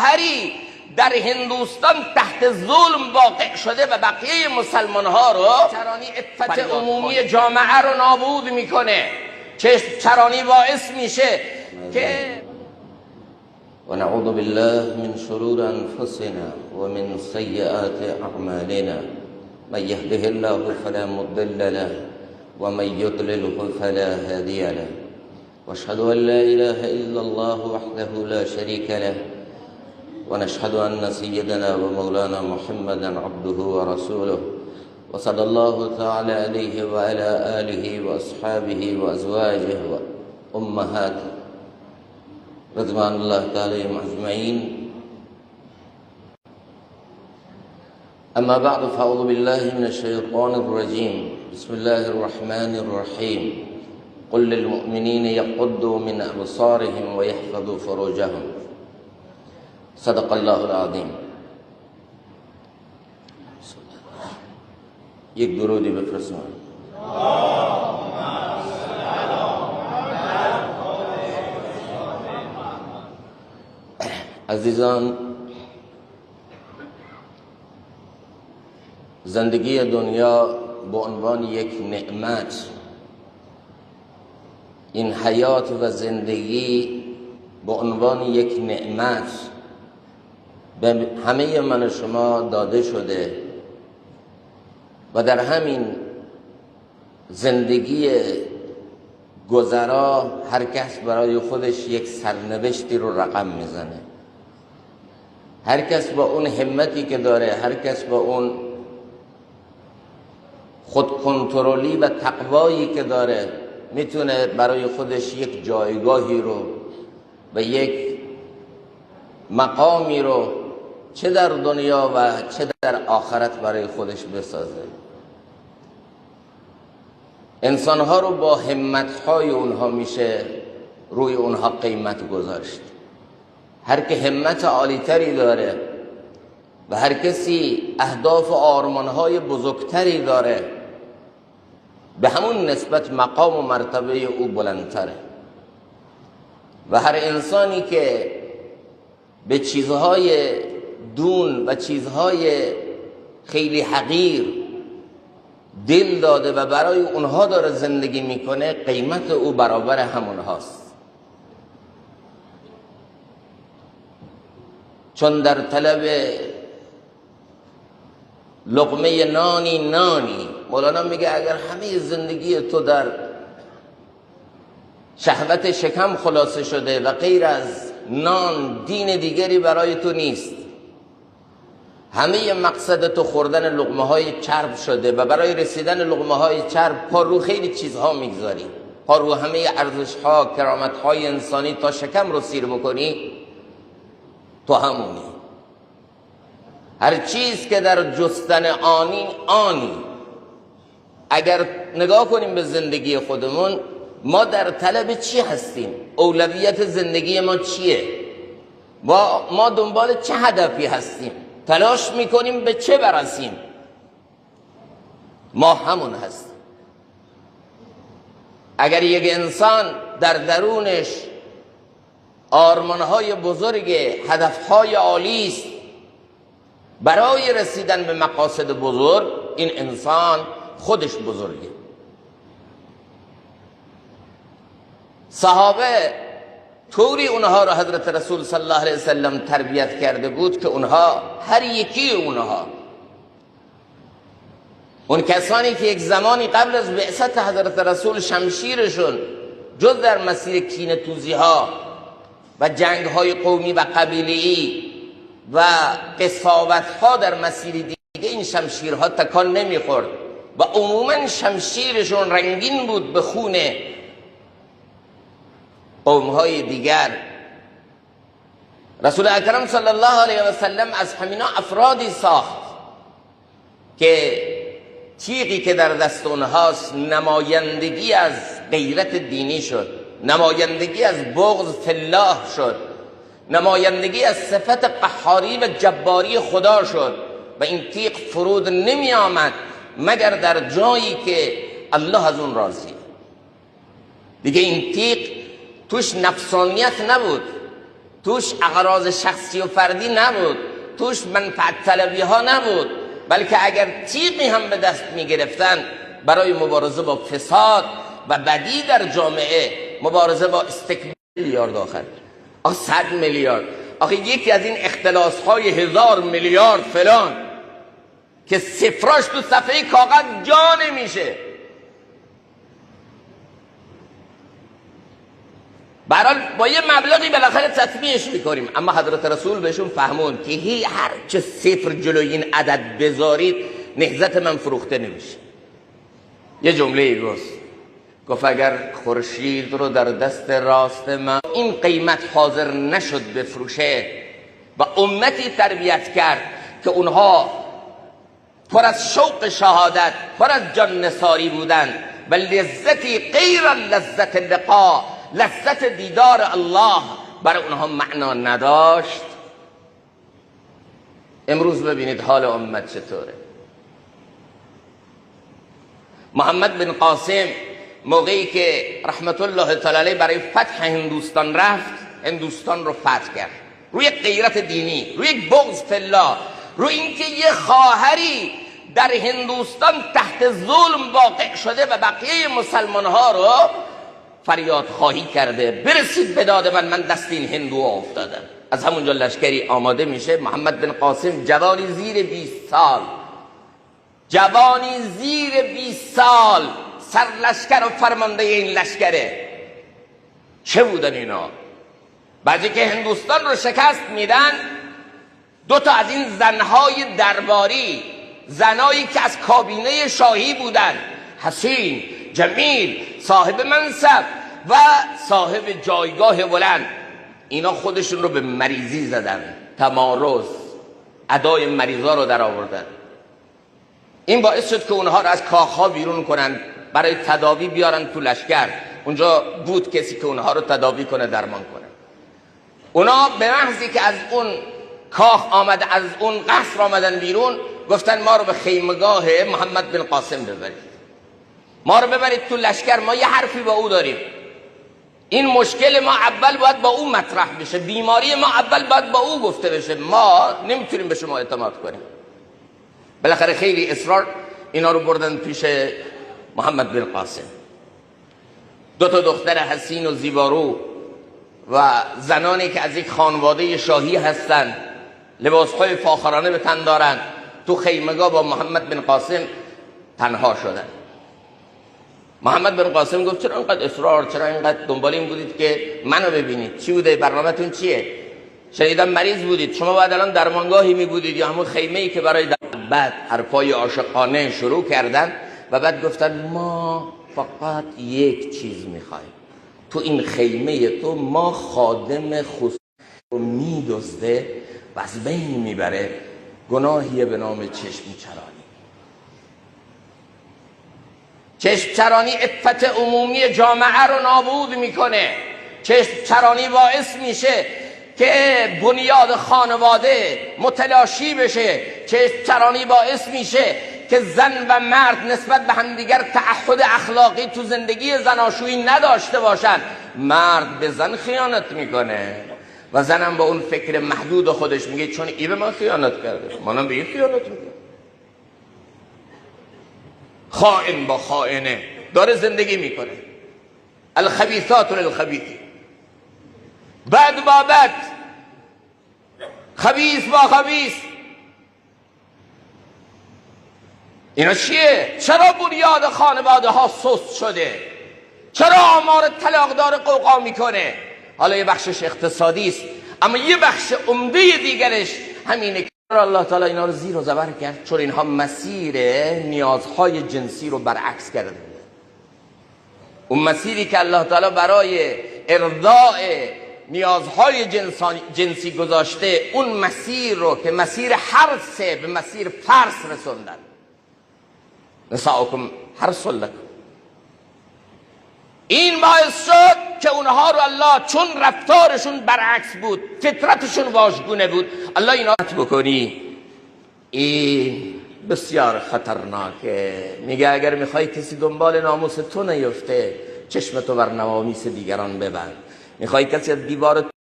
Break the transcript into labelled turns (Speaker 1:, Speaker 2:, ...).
Speaker 1: شوهری در هندوستان تحت ظلم واقع شده و بقیه مسلمان ها رو چرانی عفت عمومی جامعه رو نابود میکنه، چرانی باعث میشه که
Speaker 2: ونعوذ بالله من شرور انفسنا ومن سيئات اعمالنا من يهده الله فلا مضل له ومن يضلله فلا هادي له واشهد ان لا اله الا الله وحده لا شريك له ونشهد ان سيدنا ومولانا محمدا عبده ورسوله وصلى الله تعالى عليه وعلى آله وأصحابه وأزواجه وأمهاته رضوان الله تعالى أجمعين. أما بعد فأعوذ بالله من الشيطان الرجيم. بسم الله الرحمن الرحيم. قل للمؤمنين يغضوا من أبصارهم ويحفظوا فروجهم. صدق الله العظيم. یک درودی بفرستم. عزیزان، زندگی دنیا به عنوان یک نعمت، این حیات و زندگی به عنوان یک نعمت به همه من و شما داده شده و در همین زندگی گذرا هر کس برای خودش یک سرنوشتی رو رقم میزنه. هر کس با اون همتی که داره، هر کس با اون خود کنترلی و تقوایی که داره میتونه برای خودش یک جایگاهی رو و یک مقامی رو چه در دنیا و چه در آخرت برای خودش بسازه. انسانها رو با همتهای اونها میشه روی اونها قیمت گذاشت. هر که همت عالیتری داره و هر کسی اهداف و آرمانهای بزرگتری داره، به همون نسبت مقام و مرتبه او بلندتره. و هر انسانی که به چیزهای دون و چیزهای خیلی حقیر دل داده و برای اونها داره زندگی میکنه، قیمت او برابر همون هاست. چون در طلب لقمه نانی، مولانا میگه اگر همه زندگی تو در شهوت شکم خلاصه شده و غیر از نان دین دیگری برای تو نیست، همه مقصد تو خوردن لقمه های چرب شده و برای رسیدن لقمه های چرب پا رو خیلی چیزها میگذاری، پا رو همه ارزش ها کرامت های انسانی تا شکم رو سیر بکنی، تو همونی. هر چیز که در جستن آنی. اگر نگاه کنیم به زندگی خودمون، ما در طلب چی هستیم؟ اولویت زندگی ما چیه؟ ما دنبال چه هدفی هستیم؟ تلاش میکنیم به چه برسیم؟ ما همون هستیم. اگر یک انسان در درونش آرمانهای بزرگ، هدفهای عالی است برای رسیدن به مقاصد بزرگ، این انسان خودش بزرگه. صحابه طوری اونها رو حضرت رسول صلی الله علیه وسلم تربیت کرده بود که اونها، هر یکی اونها، اون کسانی که یک زمانی قبل از بعثت حضرت رسول شمشیرشون جز در مسیر کینه توزی ها و جنگ های قومی و قبیله‌ای و قساوت ها در مسیر دیگه این شمشیرها تکان نمیخورد و عموما شمشیرشون رنگین بود به خون قومهای دیگر. رسول اکرم صلی الله علیه و سلم از همینا افرادی ساخت که تیغی که در دست اونهاست نمایندگی از غیرت دینی شد، نمایندگی از بغض فی الله شد، نمایندگی از صفت قهاری و جباری خدا شد و این تیغ فرود نمی آمد مگر در جایی که الله از اون راضیه. دیگه این تیغ توش نفسانیت نبود، توش اغراض شخصی و فردی نبود، توش منفعت طلبی ها نبود، بلکه اگر تیغی هم به دست می گرفتن برای مبارزه با فساد و بدی در جامعه، مبارزه با استکبار. میلیارد آخر 100 میلیارد. آخه یکی از این اختلاس های 1000 میلیارد فلان که صفراش تو صفحه کاغذ جا نمیشه. برحال با یه مبلغی بالاخره تطبیعش میکنیم، اما حضرت رسول بهشون فهمون که هر چه صفر جلوی این عدد بذارید نهضت من فروخته نمیشه. یه جمله گفت اگر خورشید رو در دست راست من این قیمت حاضر نشد بفروشه و امتی تربیت کرد که اونها پر از شوق شهادت، پر از جان نثاری بودن و لذتی غیر لذت لقا، لذت دیدار الله برای اونها معنا نداشت. امروز ببینید حال امت چطوره. محمد بن قاسم موقعی که رحمت الله تعالی علیه برای فتح هندوستان رفت، هندوستان رو فتح کرد روی غیرت دینی، روی یک بغض فی الله، روی اینکه یه خواهری در هندوستان تحت ظلم واقع شده و بقیه مسلمان ها رو فریاد خواهی کرده برسید به داد من دست این هندو افتادم. از همونجا لشکری آماده میشه. محمد بن قاسم جوانی زیر 20 سال، جوانی زیر 20 سال سر لشکر و فرمانده این لشکره. چه بودن اینا؟ بعدی که هندوستان رو شکست میدن، 2 تا از این زنهای درباری، زنایی که از کابینه شاهی بودن، حسین، جمیل، صاحب منصب و صاحب جایگاه بلند، اینا خودشون رو به مریضی زدن، تمارض، ادای مریضا رو در آوردن. این باعث شد که اونها رو از کاخها بیرون کنن، برای تداوی بیارن تو لشکر. اونجا بود کسی که اونها رو تداوی کنه، درمان کنه. اونا به محضی که از اون کاخ آمده، از اون قصر آمدن بیرون، گفتن ما رو به خیمگاه محمد بن قاسم ببرید، ما رو ببرید تو لشکر، ما یه حرفی با او داریم. این مشکل ما اول باید با او مطرح بشه، بیماری ما اول باید با او گفته بشه، ما نمیتونیم به شما اعتماد کنیم. بالاخره خیلی اصرار اینا رو بردن پیش محمد بن قاسم. 2 تا دختر حسین و زیبارو و زنانی که از یک خانواده شاهی هستند، لباسهای فاخرانه به تن دارند، تو خیمگاه با محمد بن قاسم تنها شدن. محمد بن قاسم گفت چرا اینقدر اصرار، چرا اینقدر دنبال این بودید که منو ببینید؟ چی بوده؟ برنامه‌تون چیه؟ شنیدم مریض بودید، شما باید الان درمانگاهی می بودید یا همون خیمه‌ای که برای بعد حرفای عاشقانه شروع کردن و بعد گفتن ما فقط یک چیز میخوایم، تو این خیمه تو ما خادم خصوصی رو میدزده و از بین میبره، گناهیه به نام چشم چرانی. چشم چرانی عفت عمومی جامعه رو نابود میکنه. چشم چرانی باعث میشه که بنیاد خانواده متلاشی بشه. چشم چرانی باعث میشه که زن و مرد نسبت به همدیگر تعهد اخلاقی تو زندگی زناشویی نداشته باشن. مرد به زن خیانت میکنه و زنم با اون فکر محدود خودش میگه چون ای به من خیانت کرده، منم به این خیانت میکنم. خائن با خائنه داره زندگی میکنه. الخبیثات للخبیثین، بد با بد، خبیث با خبیث. اینا چیه؟ چرا بنیاد خانواده ها سست شده؟ چرا آمار طلاق داره قوقا میکنه؟ حالا یه بخشش اقتصادی است، اما یه بخش عمده دیگرش همینه که الله تعالی اینا رو زیر و زبر کرد، چون اینها مسیر نیازهای جنسی رو برعکس کرده. اون مسیری که الله تعالی برای ارضاء نیازهای جنسی گذاشته، اون مسیر رو که مسیر حرسه به مسیر فرس رسوندن. نساؤکم حرث لکم. این باعث شد که اونها رو الله، چون رفتارشون برعکس بود، فطرتشون واژگونه بود، الله اینا رو بکنی. این بسیار خطرناکه. میگه اگر میخوای کسی دنبال ناموس تو نیفته، چشمتو بر نوامیس دیگران ببند. میخوای کسی از دیوار